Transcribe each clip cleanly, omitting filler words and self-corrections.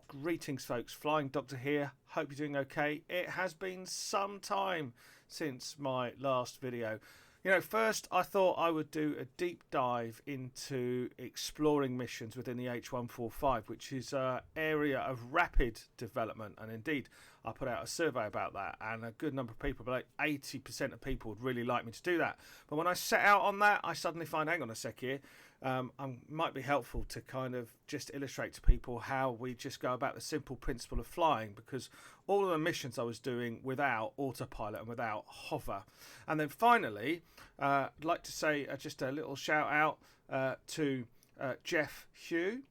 Greetings folks, Flying Doctor here, hope you're doing okay. It has been some time since my last video. You know, first I thought I would do a deep dive into exploring missions within the H145, which is an area of rapid development, and indeed I put out a survey about that, and a good number of people, like 80% of people, would really like me to do that. But when I set out on that, I suddenly find, hang on a sec here, might be helpful to kind of just illustrate to people how we just go about the simple principle of flying, because all of the missions I was doing without autopilot and without hover. And then finally, I'd like to say just a little shout out to Jeff Hugh.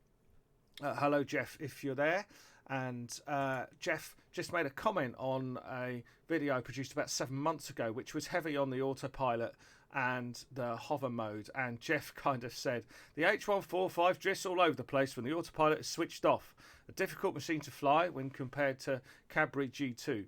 Hello Jeff, if you're there. And Jeff just made a comment on a video I produced about 7 months ago, which was heavy on the autopilot and the hover mode. And Jeff kind of said, the H145 drifts all over the place when the autopilot is switched off. A difficult machine to fly when compared to Cadbury G2.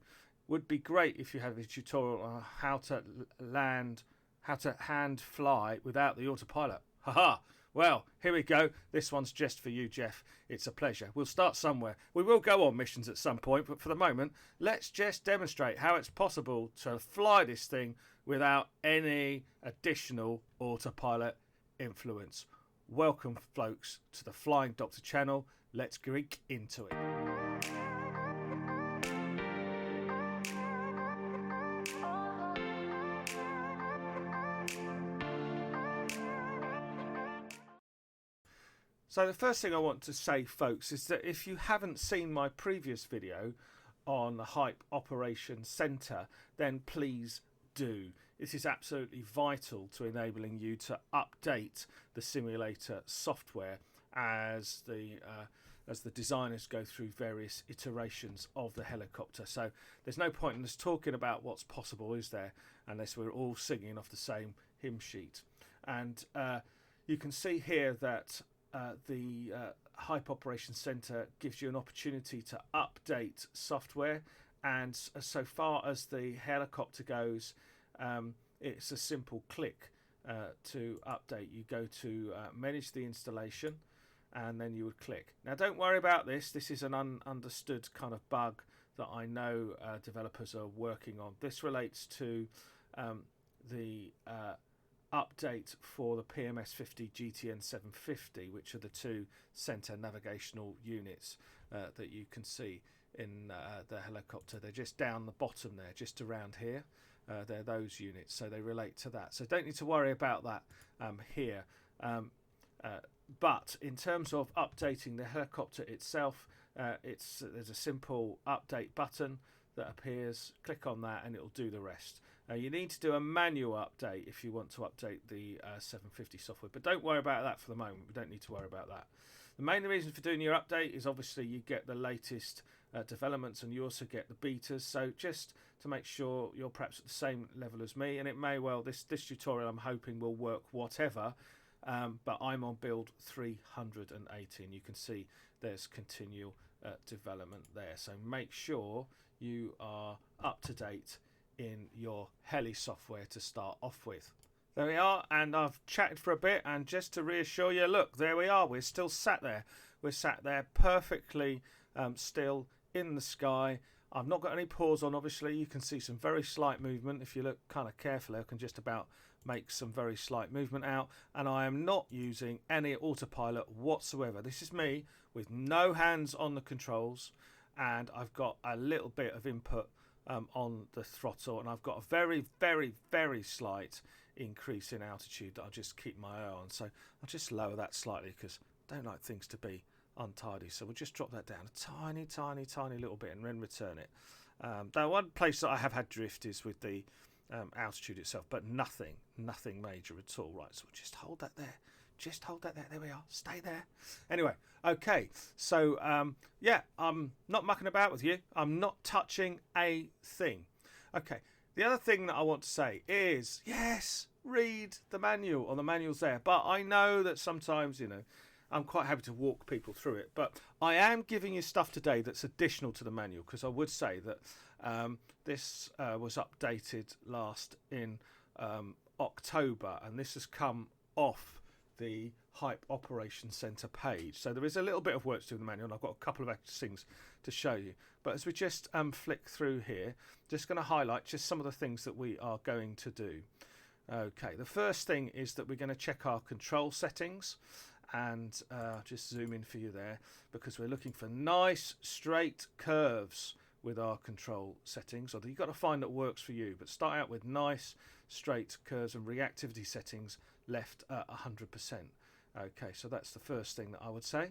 Would be great if you had a tutorial on how to hand fly without the autopilot. Haha! Well, here we go. This one's just for you, Jeff. It's a pleasure. We'll start somewhere. We will go on missions at some point, but for the moment, let's just demonstrate how it's possible to fly this thing without any additional autopilot influence. Welcome, folks, to the Flying Doctor channel. Let's geek into it. So the first thing I want to say, folks, is that if you haven't seen my previous video on the Hype Operations Center, then please do. This is absolutely vital to enabling you to update the simulator software as the designers go through various iterations of the helicopter. So there's no point in us talking about what's possible, is there, unless we're all singing off the same hymn sheet. And you can see here that the Hype Operations Center gives you an opportunity to update software, and so far as the helicopter goes, it's a simple click to update. You go to manage the installation, and then you would click. Now don't worry about this. This is an understood kind of bug that I know developers are working on. This relates to the update for the PMS-50 GTN 750, which are the two center navigational units that you can see in the helicopter. They're just down the bottom there, just around here. They're those units, so they relate to that. So don't need to worry about that here. But in terms of updating the helicopter itself, there's a simple update button that appears. Click on that and it'll do the rest. You need to do a manual update if you want to update the 750 software, but don't worry about that for the moment. We don't need to worry about that. The main reason for doing your update is obviously you get the latest developments, and you also get the betas. So just to make sure you're perhaps at the same level as me, and it may well, this tutorial I'm hoping will work whatever, but I'm on build 380, and you can see there's continual development there. So make sure you are up to date in your heli software to start off with. There we are, and I've chatted for a bit, and just to reassure you, look, there we are. We're still sat there. We're sat there perfectly still in the sky. I've not got any pause on, obviously. You can see some very slight movement. If you look kind of carefully, I can just about make some very slight movement out. And I am not using any autopilot whatsoever. This is me with no hands on the controls. And I've got a little bit of input on the throttle. And I've got a very, very, very slight increase in altitude that I'll just keep my eye on. So I'll just lower that slightly because I don't like things to be untidy, so we'll just drop that down a tiny little bit and then return it. The one place that I have had drift is with the altitude itself, but nothing major at all. Right, so we'll just hold that there, there we are, stay there. Anyway, okay, so yeah, I'm not mucking about with you. I'm not touching a thing. Okay, the other thing that I want to say is, yes, read the manual, or the manual's there, but I know that sometimes, you know, I'm quite happy to walk people through it, but I am giving you stuff today that's additional to the manual, because I would say that this was updated last in October, and this has come off the Hype Operation Center page. So there is a little bit of work to do in the manual, and I've got a couple of extra things to show you. But as we just flick through here, just going to highlight just some of the things that we are going to do. Okay, the first thing is that we're going to check our control settings, and just zoom in for you there, because we're looking for nice straight curves with our control settings. Or you've got to find that works for you, but start out with nice straight curves and reactivity settings left at 100%. Okay, so that's the first thing that I would say.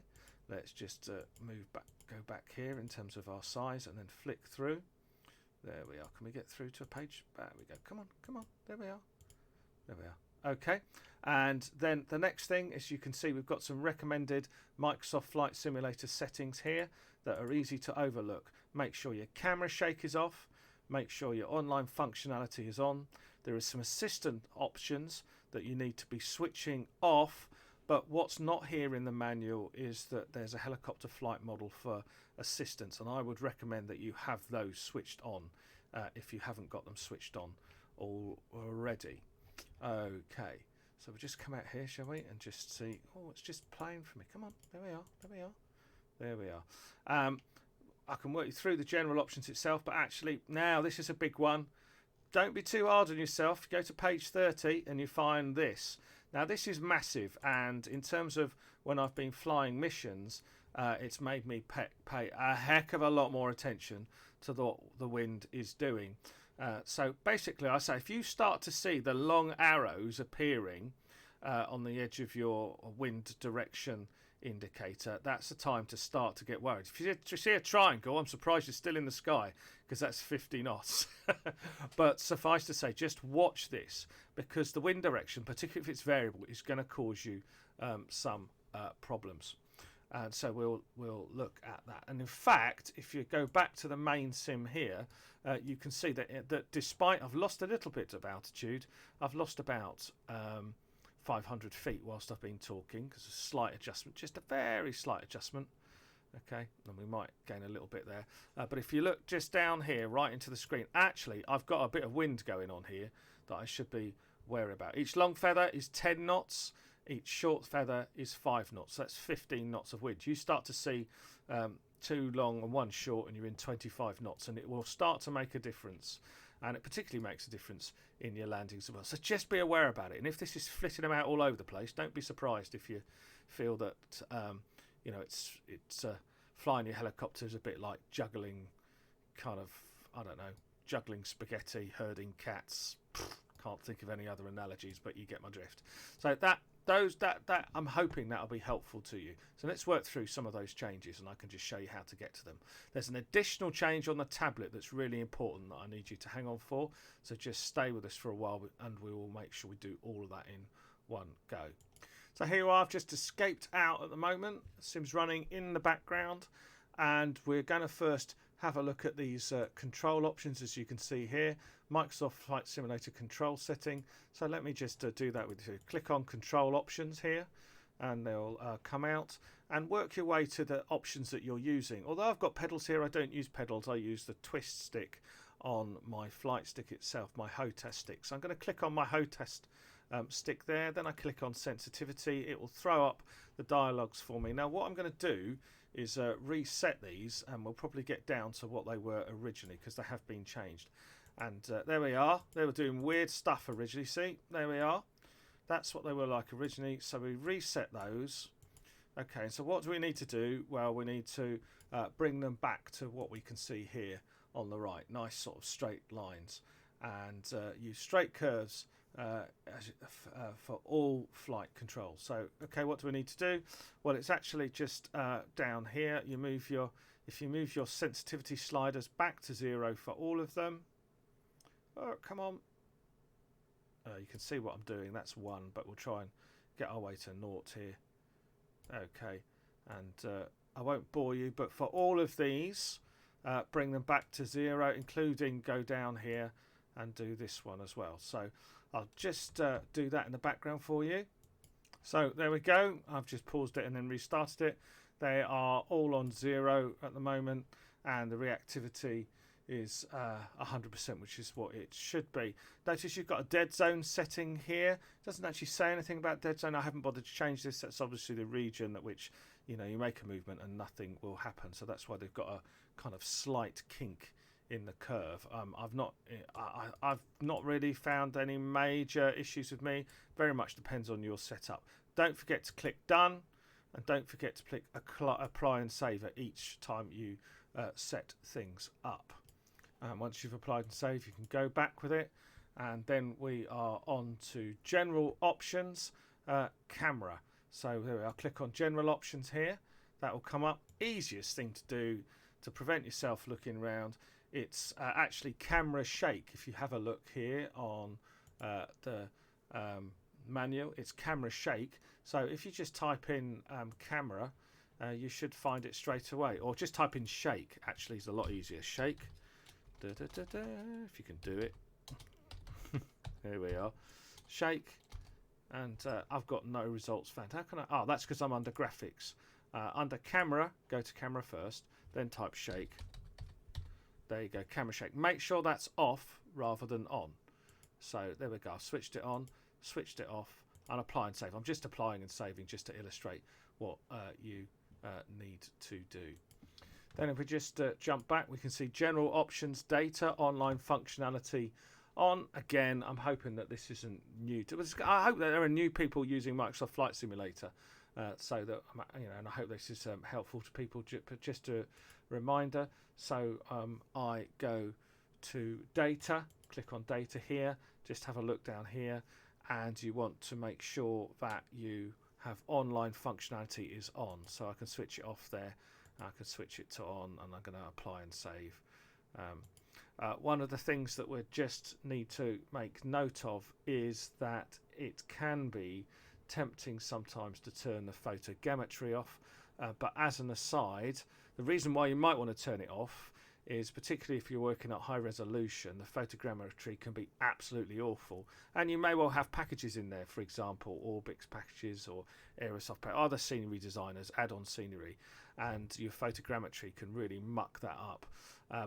Let's just move back, go back here in terms of our size, and then flick through. There we are. Can we get through to a page? There we go. Come on, come on. There we are. There we are. Okay, and then the next thing is, you can see we've got some recommended Microsoft Flight Simulator settings here that are easy to overlook. Make sure your camera shake is off. Make sure your online functionality is on. There is some assistant options that you need to be switching off, but what's not here in the manual is that there's a helicopter flight model for assistance, and I would recommend that you have those switched on if you haven't got them switched on already. Okay, so we'll just come out here, shall we, and just see. Oh, it's just playing for me. Come on, there we are, there we are, there we are. I can work you through the general options itself, but actually now this is a big one. Don't be too hard on yourself. Go to page 30 and you find this. Now this is massive, and in terms of when I've been flying missions, it's made me pay a heck of a lot more attention to what the wind is doing. So basically I say, if you start to see the long arrows appearing on the edge of your wind direction indicator, that's the time to start to get worried. If you see a triangle, I'm surprised you're still in the sky, because that's 50 knots. But suffice to say, just watch this, because the wind direction, particularly if it's variable, is going to cause you some problems. And so we'll look at that. And in fact, if you go back to the main sim here, you can see that despite I've lost a little bit of altitude, I've lost about 500 feet whilst I've been talking, because a slight adjustment, just a very slight adjustment. Okay, and we might gain a little bit there. But if you look just down here, right into the screen, actually I've got a bit of wind going on here that I should be wary about. Each long feather is 10 knots. Each short feather is 5 knots. So that's 15 knots of wind. You start to see 2 long and 1 short, and you're in 25 knots, and it will start to make a difference. And it particularly makes a difference in your landings as well. So just be aware about it. And if this is flitting them out all over the place, don't be surprised if you feel that you know, it's flying your helicopter is a bit like juggling, kind of, I don't know, juggling spaghetti, herding cats. Can't think of any other analogies, but you get my drift. So that I'm hoping that'll be helpful to you. So let's work through some of those changes, and I can just show you how to get to them. There's an additional change on the tablet that's really important that I need you to hang on for. So just stay with us for a while, and we will make sure we do all of that in one go. So here you are. I've just escaped out at the moment. Sim's running in the background, and we're going to first have a look at these control options, as you can see here. Microsoft Flight Simulator control setting. So let me just do that with you. Click on control options here, and they'll come out, and work your way to the options that you're using. Although I've got pedals here, I don't use pedals. I use the twist stick on my flight stick itself, my HOTAS stick. So I'm going to click on my HOTAS stick there, then I click on sensitivity. It will throw up the dialogues for me. Now what I'm going to do is reset these, and we'll probably get down to what they were originally, because they have been changed. And there we are. They were doing weird stuff originally. See, there we are. That's what they were like originally. So we reset those. Okay, so what do we need to do? Well, we need to bring them back to what we can see here on the right. Nice sort of straight lines, and use straight curves for all flight control. So okay, what do we need to do? Well, it's actually just down here. If you move your sensitivity sliders back to 0 for all of them. Oh, come on. You can see what I'm doing. That's 1, but we'll try and get our way to 0 here. Okay, and I won't bore you, but for all of these, bring them back to 0, including go down here and do this one as well. So I'll just do that in the background for you. So there we go. I've just paused it and then restarted it. They are all on 0 at the moment, and the reactivity is 100%, which is what it should be. Notice you've got a dead zone setting here. It doesn't actually say anything about dead zone. I haven't bothered to change this. That's obviously the region at which you make a movement and nothing will happen. So that's why they've got a kind of slight kink in the curve. I've not really found any major issues with me. Very much depends on your setup. Don't forget to click done, and don't forget to click apply and save at each time you set things up. Once you've applied and saved, you can go back with it, and then we are on to general options, camera. So here we are. Click on general options here. That will come up. Easiest thing to do to prevent yourself looking around, it's actually camera shake. If you have a look here on the manual, it's camera shake. So if you just type in camera, you should find it straight away, or just type in shake. Actually, it's a lot easier. Shake. If you can do it. Here we are. Shake. And I've got no results found. How can I? Oh, that's because I'm under graphics. Under camera, go to camera first, then type shake. There you go, camera shake. Make sure that's off rather than on. So there we go. I've switched it on, switched it off, and apply and save. I'm just applying and saving just to illustrate what you need to do. Then if we just jump back, we can see general options, data, online functionality on. Again, I'm hoping that this isn't new. I hope that there are new people using Microsoft Flight Simulator, so that and I hope this is helpful to people. But just a reminder. So I go to data, click on data here. Just have a look down here, and you want to make sure that you have online functionality is on. So I can switch it off there. I can switch it to on, and I'm going to apply and save. One of the things that we just need to make note of is that it can be tempting sometimes to turn the photogrammetry off, but as an aside, the reason why you might want to turn it off is particularly if you're working at high resolution, the photogrammetry can be absolutely awful, and you may well have packages in there, for example Orbix packages or Aerosoft other scenery designers add on scenery, and your photogrammetry can really muck that up,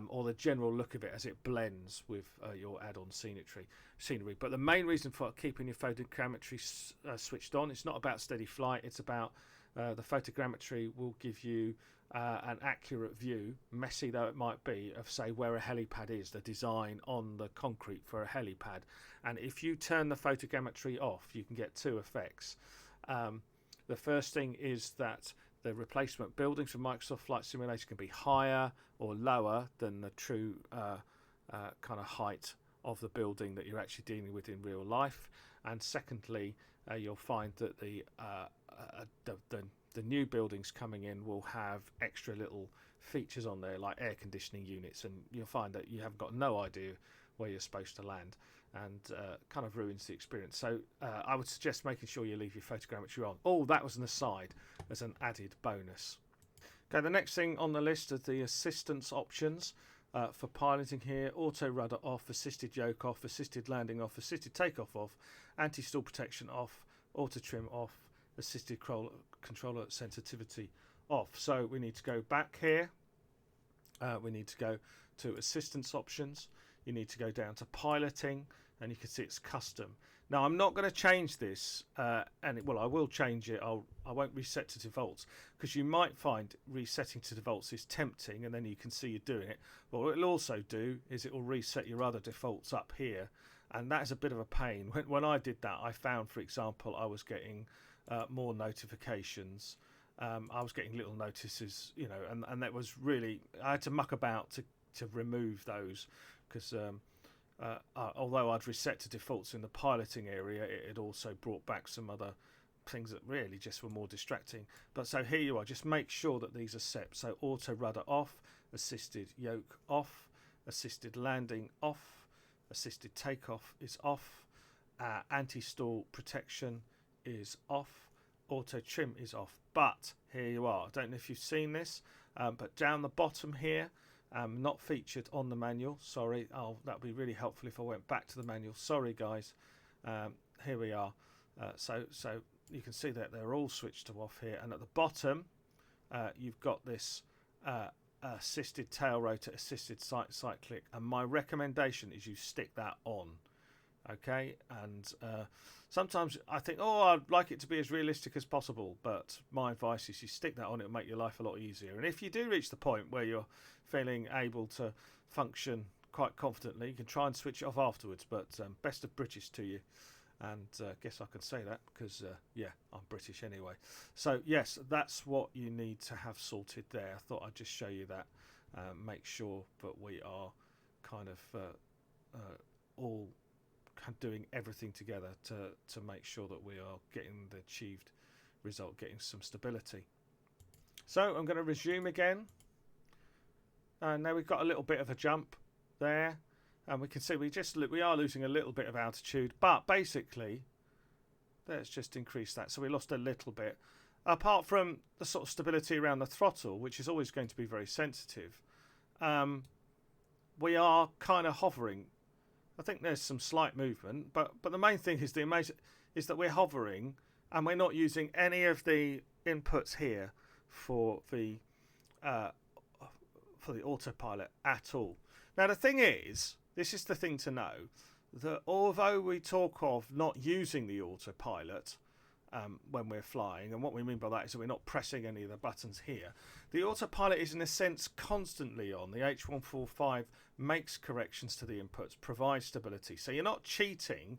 or the general look of it as it blends with your add-on scenery. But the main reason for keeping your photogrammetry switched on, it's not about steady flight, it's about the photogrammetry will give you an accurate view, messy though it might be, of say where a helipad is, the design on the concrete for a helipad. And if you turn the photogrammetry off, you can get two effects. The first thing is that the replacement buildings for Microsoft Flight Simulator can be higher or lower than the true kind of height of the building that you're actually dealing with in real life. And secondly, you'll find that the new buildings coming in will have extra little features on there like air conditioning units, and you'll find that you haven't got no idea where you're supposed to land, and kind of ruins the experience. So I would suggest making sure you leave your photogrammetry on. Oh, that was an aside as an added bonus. Okay, the next thing on the list are the assistance options for piloting here. Auto rudder off, assisted yoke off, assisted landing off, assisted takeoff off, anti-stall protection off, auto trim off, assisted controller sensitivity off. So we need to go back here. We need to go to assistance options. You need to go down to piloting, and you can see it's custom. Now I'm not going to change this, I will change it. I won't reset to defaults, because you might find resetting to defaults is tempting, and then you can see you're doing it. But what it'll also do is it will reset your other defaults up here, and that is a bit of a pain. When I did that, I found, for example, I was getting more notifications. I was getting little notices, and that was really, I had to muck about to remove those, because although I'd reset to defaults in the piloting area, it had also brought back some other things that really just were more distracting. But so here you are, just make sure that these are set. So auto rudder off, assisted yoke off, assisted landing off, assisted takeoff is off, anti-stall protection is off, auto trim is off. But here you are, I don't know if you've seen this, but down the bottom here, not featured on the manual, sorry, that would be really helpful if I went back to the manual, sorry guys. Here we are, so you can see that they're all switched to off here, and at the bottom you've got this assisted tail rotor, assisted cyclic, and my recommendation is you stick that on. Okay, and sometimes I think, oh, I'd like it to be as realistic as possible, but my advice is you stick that on, it'll make your life a lot easier. And if you do reach the point where you're feeling able to function quite confidently, you can try and switch it off afterwards, but best of British to you. And guess I can say that because, yeah, I'm British anyway. So, yes, that's what you need to have sorted there. I thought I'd just show you that. Make sure that we are kind of all doing everything together to make sure that we are getting the achieved result, getting some stability. So, I'm going to resume again. Now we've got a little bit of a jump there. And we can see we are losing a little bit of altitude, but basically, let's just increase that. So we lost a little bit. Apart from the sort of stability around the throttle, which is always going to be very sensitive, we are kind of hovering. I think there's some slight movement, but the main thing is that we're hovering and we're not using any of the inputs here for the autopilot at all. Now the thing is, this is the thing to know, that although we talk of not using the autopilot when we're flying, and what we mean by that is that we're not pressing any of the buttons here, the autopilot is in a sense constantly on. The H145 makes corrections to the inputs, provides stability. So you're not cheating,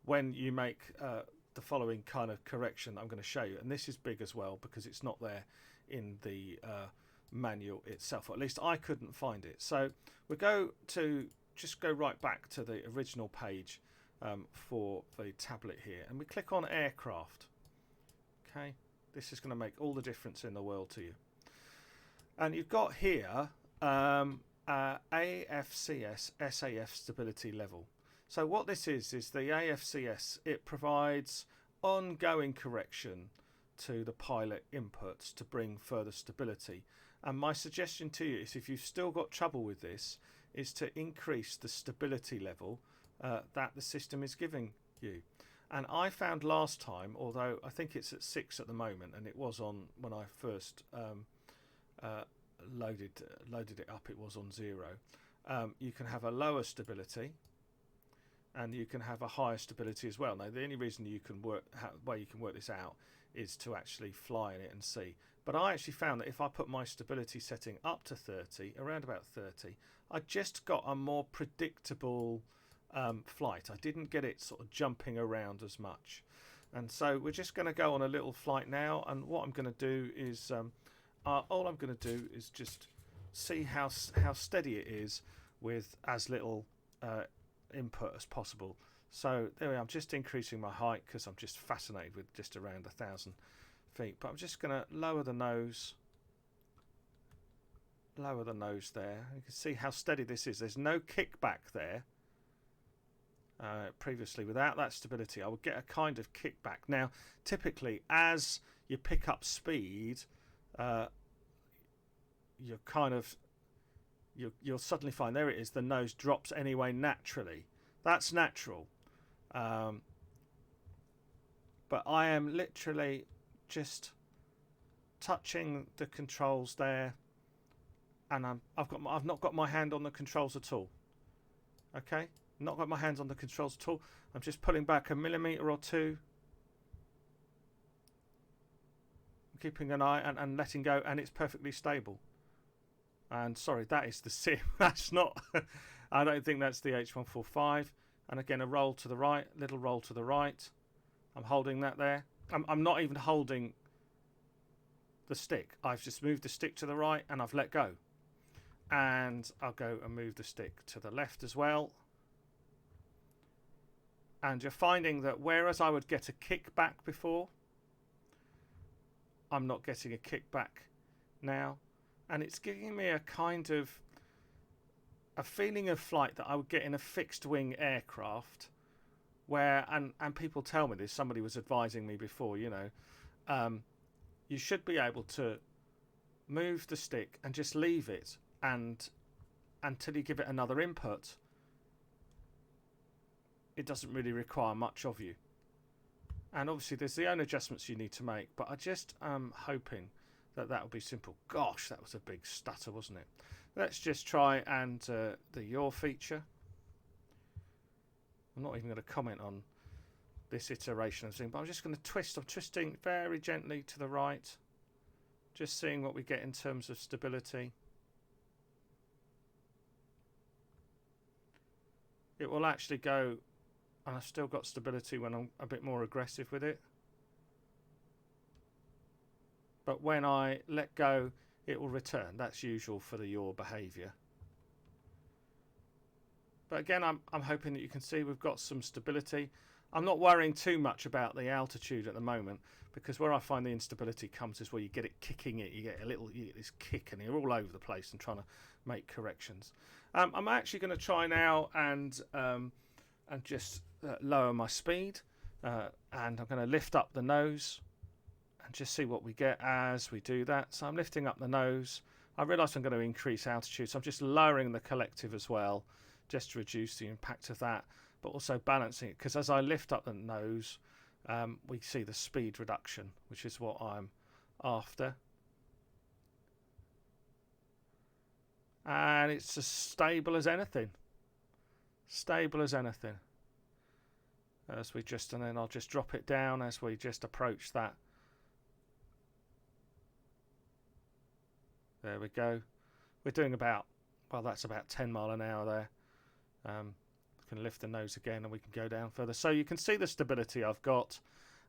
when you make the following kind of correction that I'm going to show you. And this is big as well because it's not there in the manual itself, or at least I couldn't find it. So we go right back to the original page for the tablet here, and we click on aircraft. Okay, this is going to make all the difference in the world to you. And you've got here AFCS SAS stability level. So what this is the AFCS. It provides ongoing correction to the pilot inputs to bring further stability. And my suggestion to you is, if you've still got trouble with this, is to increase the stability level that the system is giving you. And I found last time, although I think it's at 6 at the moment, and it was on when I first loaded it up, it was on 0. You can have a lower stability, and you can have a higher stability as well. Now, the only reason you can work this out is to actually fly in it and see. But I actually found that if I put my stability setting up to 30, around about 30, I just got a more predictable flight. I didn't get it sort of jumping around as much. And so we're just going to go on a little flight now. And what I'm going to do is, all I'm going to do is just see how steady it is with as little input as possible. So there we are. I'm just increasing my height because I'm just fascinated with just around 1,000 feet. But I'm just going to lower the nose there. You can see how steady this is. There's no kickback there. Previously, without that stability, I would get a kind of kickback. Now, typically, as you pick up speed, you'll suddenly find, there it is, the nose drops anyway naturally. That's natural. But I am literally just touching the controls there, and I've not got my hand on the controls at all. Okay, not got my hands on the controls at all. I'm just pulling back a millimetre or two, keeping an eye and letting go, and it's perfectly stable. And sorry, that is the sim. That's not. I don't think that's the H145. And again, a roll to the right, little roll to the right. I'm holding that there. I'm not even holding the stick. I've just moved the stick to the right and I've let go. And I'll go and move the stick to the left as well. And you're finding that whereas I would get a kickback before, I'm not getting a kickback now. And it's giving me a kind of a feeling of flight that I would get in a fixed wing aircraft, where, and people tell me this, somebody was advising me before, you should be able to move the stick and just leave it, and until you give it another input, it doesn't really require much of you. And obviously there's the own adjustments you need to make, but I just am hoping that would be simple. Gosh, that was a big stutter, wasn't it? Let's just try and the yaw feature. I'm not even going to comment on this iteration of thing, but I'm just going to twist. I'm twisting very gently to the right, just seeing what we get in terms of stability. It will actually go, and I've still got stability when I'm a bit more aggressive with it. But when I let go, it will return. That's usual for the yaw behaviour. But again, I'm hoping that you can see we've got some stability. I'm not worrying too much about the altitude at the moment, because where I find the instability comes is where you get it kicking it. You get this kick and you're all over the place and trying to make corrections. I'm actually going to try now and just lower my speed, and I'm going to lift up the nose and just see what we get as we do that. So I'm lifting up the nose. I realise I'm going to increase altitude, so I'm just lowering the collective as well, just to reduce the impact of that, but also balancing it, because as I lift up the nose, we see the speed reduction, which is what I'm after. And it's as stable as anything. Stable as anything. As we just, and then I'll just drop it down as we just approach that. There we go. We're doing about, well, that's about 10 mile an hour there. We can lift the nose again and we can go down further. So you can see the stability I've got,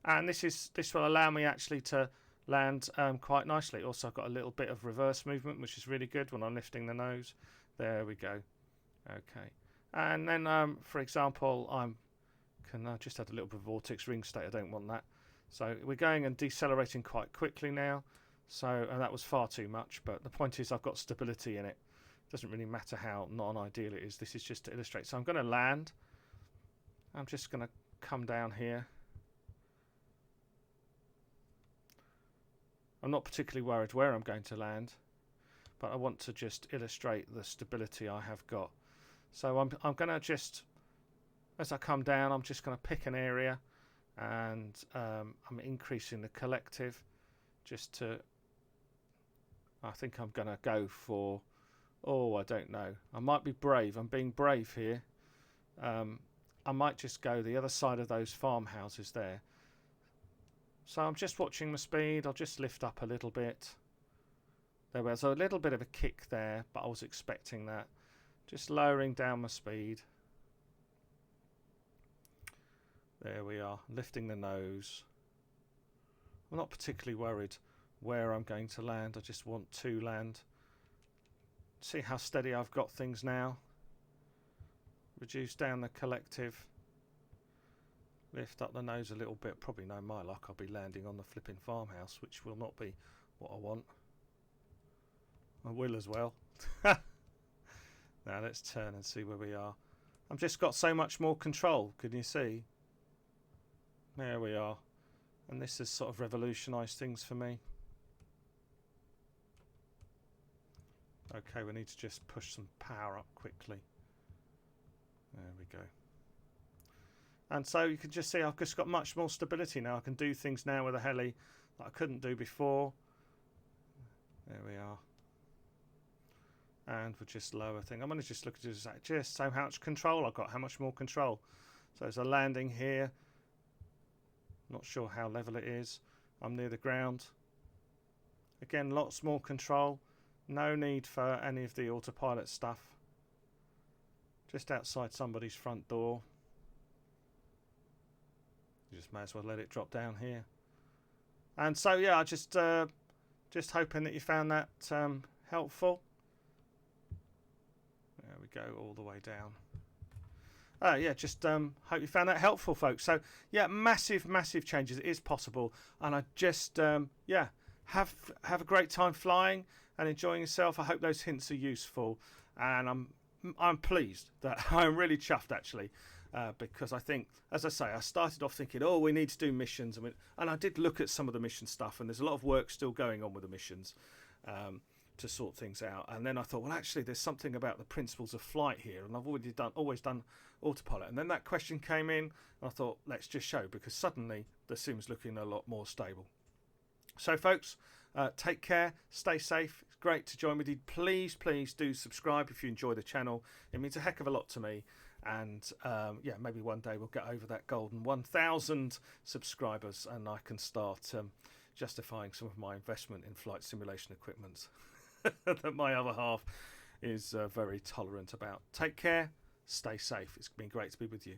and this will allow me actually to land quite nicely. Also, I've got a little bit of reverse movement, which is really good when I'm lifting the nose. There we go. Okay, and then for example, I just had a little bit of vortex ring state. I don't want that. So we're going and decelerating quite quickly now. So, and that was far too much, but the point is I've got stability in it. Doesn't really matter how non-ideal it is. This is just to illustrate. So I'm going to land. I'm just going to come down here. I'm not particularly worried where I'm going to land, but I want to just illustrate the stability I have got. So I'm going to just, as I come down, I'm just going to pick an area, and I'm increasing the collective just to, I think I'm going to go for, oh, I don't know. I might be brave. I'm being brave here. I might just go the other side of those farmhouses there. So I'm just watching my speed. I'll just lift up a little bit. There was a little bit of a kick there, but I was expecting that. Just lowering down my speed. There we are, lifting the nose. I'm not particularly worried where I'm going to land. I just want to land. See how steady I've got things now. Reduce down the collective. Lift up the nose a little bit. Probably no my luck, I'll be landing on the flipping farmhouse, which will not be what I want. I will as well. Now let's turn and see where we are. I've just got so much more control, can you see? There we are. And this has sort of revolutionised things for me. Okay, we need to just push some power up quickly. There we go. And so you can just see I've just got much more stability now. I can do things now with a heli that I couldn't do before. There we are. And we'll just lower thing. I'm going to just look at this, just so how much control I've got, how much more control. So there's a landing here. Not sure how level it is. I'm near the ground. Again, lots more control. No need for any of the autopilot stuff. Just outside somebody's front door. You just may as well let it drop down here. And so yeah, I just hoping that you found that helpful. There we go, all the way down. Yeah, just hope you found that helpful, folks. So yeah, massive changes. It is possible, and I just yeah, have a great time flying and enjoying yourself. I hope those hints are useful, and I'm pleased that I'm really chuffed actually, because I think, as I say, I started off thinking, oh, we need to do missions, and I did look at some of the mission stuff, and there's a lot of work still going on with the missions to sort things out. And then I thought, well, actually, there's something about the principles of flight here, and I've always done autopilot. And then that question came in, and I thought, let's just show, because suddenly the sim's looking a lot more stable. So, folks, Take care, stay safe. It's great to join with you. Please do subscribe if you enjoy the channel. It means a heck of a lot to me. And yeah, maybe one day we'll get over that golden 1,000 subscribers and I can start justifying some of my investment in flight simulation equipment that my other half is very tolerant about. Take care, stay safe. It's been great to be with you.